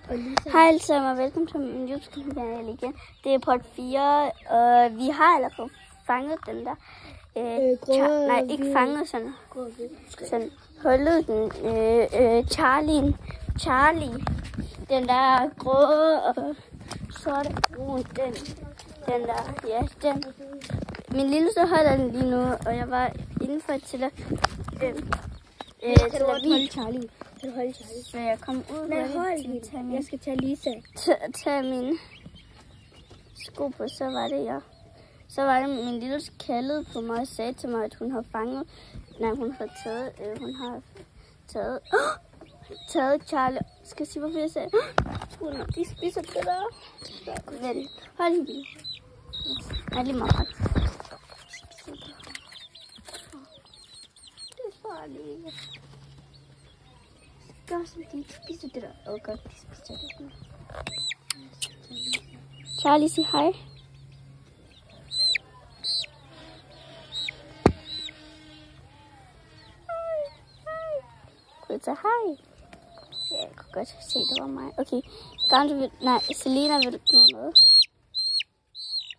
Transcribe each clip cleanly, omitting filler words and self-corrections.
Hej alle sammen og velkommen til min YouTube-kanal igen. Det er part 4, og vi har allerede fanget den der. Nej, ikke fanget sådan. Holdet den. Charlie. Den der grå og sorte brun. Den der, ja, den. Min lille så holder den lige nu, og jeg var indenfor til at holde Charlie. Så jeg kom ud og jeg skal tage Lisa. Tage mine sko på, så var det min lille kaldede på mig og sagde til mig, at hun har fanget, hun har taget Charlie. Skal jeg sige, hvorfor jeg sagde, de spiser det der. Vent, hold lige. Nej, lige meget ret. Det er farligt. Gør som de spiser det der. Godt, de spiser det. Charlie, sig hej. Kunne du hej? Ja, jeg kunne godt se, det var mig. Okay, Selena, vil du gøre noget?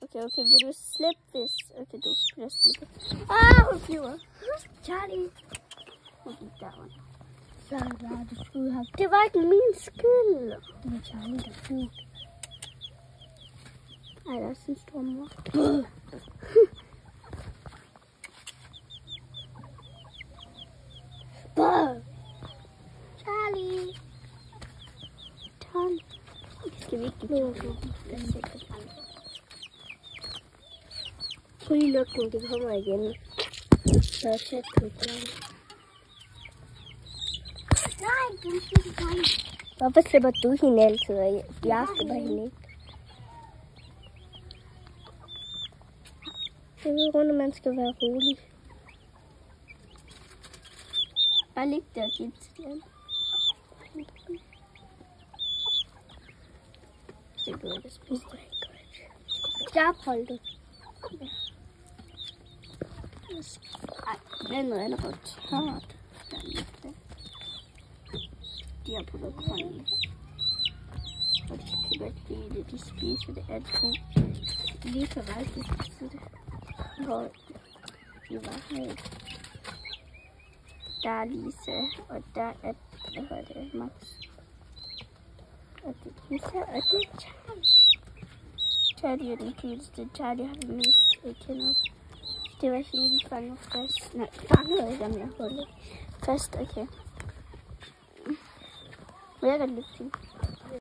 Okay, vil du slippe this? Okay, du bliver slippe. Hun flyver. Charlie. Der. Du skulle have... Det var ikke min skyld. Det var Charlie, der flyver. Ej, der er sådan en stor mor. Charlie. Det skal vi ikke give Prøv lige lukke den, det kommer igen. Så er tæt på Charlie. Nej, den slipper mig. Hvorfor slipper du hende altid? Jeg slipper hende ikke. Jeg ved rundt, at man skal være rolig. Bare ligge der og give til den. Det bliver det spist. Stop, hold det. Ej, vandet er allerede tørt. De har puttet grønne. Og de kan godt lide det. De spiser det altid. Lige for vej, de spiser det. Hvor de var her. Der er Lisa, og der er, Max. Og det er Lisa, og det er Charlie. Charlie er den kildeste. Charlie har det mest, jeg kender. Det var hende, vi fangede først. Nej, fangede ikke, om jeg holdt. Først, okay. Vil jeg godt lidt fint.